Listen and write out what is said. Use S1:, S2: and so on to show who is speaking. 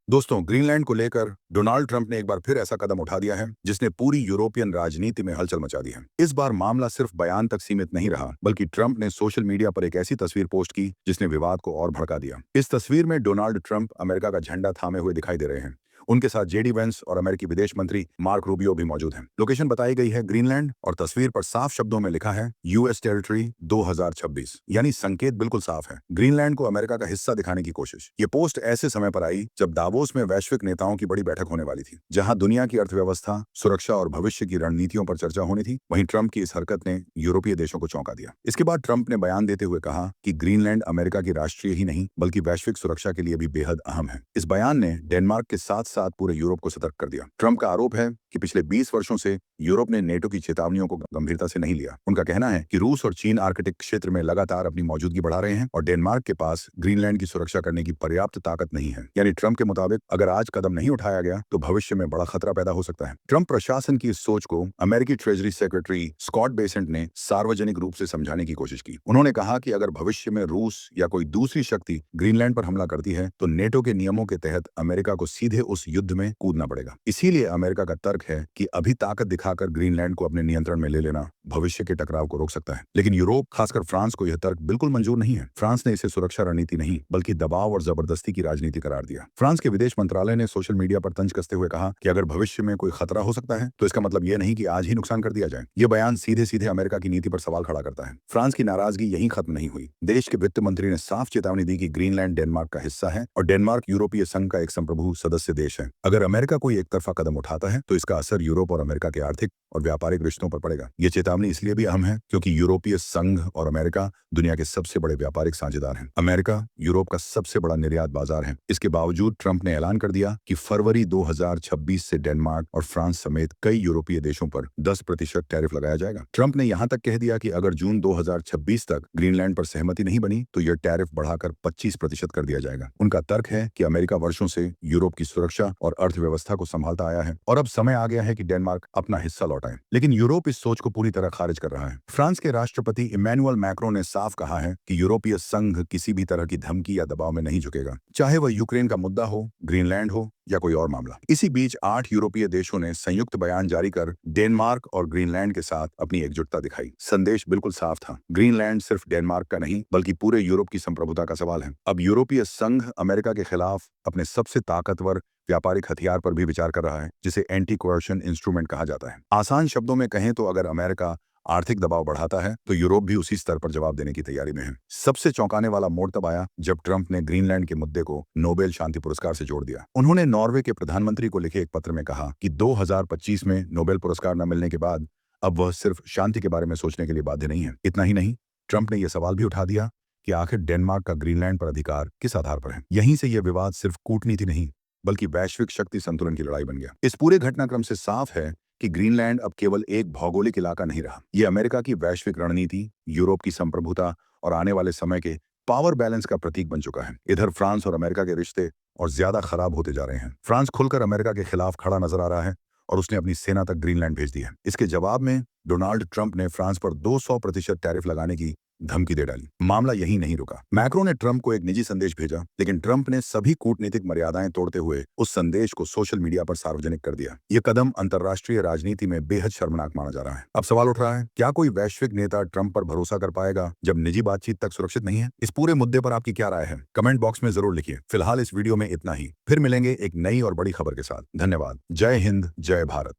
S1: दोस्तों, ग्रीनलैंड को लेकर डोनाल्ड ट्रंप ने एक बार फिर ऐसा कदम उठा दिया है जिसने पूरी यूरोपियन राजनीति में हलचल मचा दी है। इस बार मामला सिर्फ बयान तक सीमित नहीं रहा, बल्कि ट्रंप ने सोशल मीडिया पर एक ऐसी तस्वीर पोस्ट की जिसने विवाद को और भड़का दिया। इस तस्वीर में डोनाल्ड ट्रंप अमेरिका का झंडा थामे हुए दिखाई दे रहे हैं। उनके साथ जेडी वेंस और अमेरिकी विदेश मंत्री मार्क रूबियो भी मौजूद हैं। लोकेशन बताई गई है ग्रीनलैंड और तस्वीर पर साफ शब्दों में लिखा है यूएस टेरिटरी 2026, यानी संकेत बिल्कुल साफ है, ग्रीनलैंड को अमेरिका का हिस्सा दिखाने की कोशिश। ये पोस्ट ऐसे समय पर आई जब दावोस में वैश्विक नेताओं की बड़ी बैठक होने वाली थी, जहां दुनिया की अर्थव्यवस्था, सुरक्षा और भविष्य की रणनीतियों पर चर्चा होनी थी। वहीं ट्रंप की इस हरकत ने यूरोपीय देशों को चौंका दिया। इसके बाद ट्रंप ने बयान देते हुए कहा कि ग्रीनलैंड अमेरिका की राष्ट्रीय ही नहीं बल्कि वैश्विक सुरक्षा के लिए भी बेहद अहम है। इस बयान ने डेनमार्क के साथ साथ पूरे यूरोप को सतर्क कर दिया। ट्रंप का आरोप है कि पिछले 20 वर्षों से यूरोप ने नेटो की चेतावनियों को गंभीरता से नहीं लिया। उनका कहना है कि रूस और चीन आर्कटिक क्षेत्र में लगातार अपनी मौजूदगी बढ़ा रहे हैं और डेनमार्क के पास ग्रीनलैंड की सुरक्षा करने की पर्याप्त ताकत नहीं है। यानी ट्रंप के मुताबिक अगर आज कदम नहीं उठाया गया तो भविष्य में बड़ा खतरा पैदा हो सकता है। ट्रंप प्रशासन की इस सोच को अमेरिकी ट्रेजरी सेक्रेटरी स्कॉट बेसेंट ने सार्वजनिक रूप से समझाने की कोशिश की। उन्होंने कहा कि अगर भविष्य में रूस या कोई दूसरी शक्ति ग्रीनलैंड पर हमला करती है तो नेटो के नियमों के तहत अमेरिका को सीधे उस युद्ध में कूदना पड़ेगा। इसीलिए अमेरिका का तर्क है कि अभी ताकत दिखाकर ग्रीनलैंड को अपने नियंत्रण में ले लेना भविष्य के टकराव को रोक सकता है। लेकिन यूरोप, खासकर फ्रांस को यह तर्क बिल्कुल मंजूर नहीं है। फ्रांस ने इसे सुरक्षा रणनीति नहीं बल्कि दबाव और जबरदस्ती की राजनीति करार दिया। फ्रांस के विदेश मंत्रालय ने सोशल मीडिया पर तंज कसते हुए कहा कि अगर भविष्य में कोई खतरा हो सकता है तो इसका मतलब यह नहीं कि आज ही नुकसान कर दिया जाए। यह बयान सीधे सीधे अमेरिका की नीति पर सवाल खड़ा करता है। फ्रांस की नाराजगी यहीं खत्म नहीं हुई। देश के वित्त मंत्री ने साफ चेतावनी दी कि ग्रीनलैंड डेनमार्क का हिस्सा है और डेनमार्क यूरोपीय संघ का एक संप्रभु सदस्य देश है। अगर अमेरिका कोई एक तरफा कदम उठाता है तो इसका असर यूरोप और अमेरिका के आर्थिक और व्यापारिक रिश्तों पर पड़ेगा। ये चेतावनी इसलिए भी अहम है क्योंकि यूरोपीय संघ और अमेरिका दुनिया के सबसे बड़े व्यापारिक साझेदार हैं। अमेरिका यूरोप का सबसे बड़ा निर्यात बाजार है। इसके बावजूद ट्रंप ने ऐलान कर दिया कि फरवरी 2026 से डेनमार्क और फ्रांस समेत कई यूरोपीय देशों पर 10% टैरिफ लगाया जाएगा। ट्रंप ने यहां तक कह दिया कि अगर जून 2026 तक ग्रीनलैंड पर सहमति नहीं बनी तो यह टैरिफ बढ़ाकर 25% कर दिया जाएगा। उनका तर्क है कि अमेरिका वर्षों से यूरोप की सुरक्षा और अर्थव्यवस्था को संभालता आया है और अब समय आ गया है कि डेनमार्क अपना हिस्सा लौटाए। लेकिन यूरोप इस सोच को पूरी तरह खारिज कर रहा है। फ्रांस के राष्ट्रपति इमैनुअल मैक्रों ने साफ कहा है कि यूरोपीय संघ किसी भी तरह की धमकी या दबाव में नहीं झुकेगा, चाहे वह यूक्रेन का मुद्दा हो, ग्रीनलैंड हो या कोई और मामला। इसी बीच 8 यूरोपीय देशों ने संयुक्त बयान जारी कर डेनमार्क और ग्रीनलैंड के साथ अपनी एकजुटता दिखाई। संदेश बिल्कुल साफ था, ग्रीनलैंड सिर्फ डेनमार्क का नहीं बल्कि पूरे यूरोप की संप्रभुता का सवाल है। अब यूरोपीय संघ अमेरिका के खिलाफ अपने सबसे ताकतवर व्यापारिक हथियार पर भी विचार कर रहा है, जिसे एंटी कोएर्शन इंस्ट्रूमेंट कहा जाता है। आसान शब्दों में कहें तो अगर अमेरिका आर्थिक दबाव बढ़ाता है तो यूरोप भी उसी स्तर पर जवाब देने की तैयारी में है। सबसे चौंकाने वाला मोड़ तब आया जब ट्रंप ने ग्रीनलैंड के मुद्दे को नोबेल शांति पुरस्कार से जोड़ दिया। उन्होंने नॉर्वे के प्रधानमंत्री को लिखे एक पत्र में कहा कि 2025 में नोबेल पुरस्कार न मिलने के बाद अब वह सिर्फ शांति के बारे में सोचने के लिए बाध्य नहीं है। इतना ही नहीं, ट्रंप ने यह सवाल भी उठा दिया कि आखिर डेनमार्क का ग्रीनलैंड पर अधिकार किस आधार पर है। यहीं से यह विवाद सिर्फ कूटनीति नहीं बल्कि वैश्विक शक्ति संतुलन की लड़ाई बन गया। इस पूरे घटनाक्रम से साफ है कि ग्रीनलैंड अब केवल एक भौगोलिक इलाका नहीं रहा। यह अमेरिका की वैश्विक रणनीति, यूरोप की संप्रभुता और आने वाले समय के पावर बैलेंस का प्रतीक बन चुका है। इधर फ्रांस और अमेरिका के रिश्ते और ज्यादा खराब होते जा रहे हैं। फ्रांस खुलकर अमेरिका के खिलाफ खड़ा नजर आ रहा है और उसने अपनी सेना तक ग्रीनलैंड भेज दी है। इसके जवाब में डोनाल्ड ट्रंप ने फ्रांस पर 200% टैरिफ लगाने की धमकी दे डाली। मामला यहीं नहीं रुका। मैक्रो ने ट्रंप को एक निजी संदेश भेजा, लेकिन ट्रंप ने सभी कूटनीतिक मर्यादाएं तोड़ते हुए उस संदेश को सोशल मीडिया पर सार्वजनिक कर दिया। यह कदम अंतर्राष्ट्रीय राजनीति में बेहद शर्मनाक माना जा रहा है। अब सवाल उठ रहा है, क्या कोई वैश्विक नेता ट्रंप पर भरोसा कर पाएगा जब निजी बातचीत तक सुरक्षित नहीं है? इस पूरे मुद्दे पर आपकी क्या राय है? कमेंट बॉक्स में जरूर लिखिए। फिलहाल इस वीडियो में इतना ही। फिर मिलेंगे एक नई और बड़ी खबर के साथ। धन्यवाद। जय हिंद, जय भारत।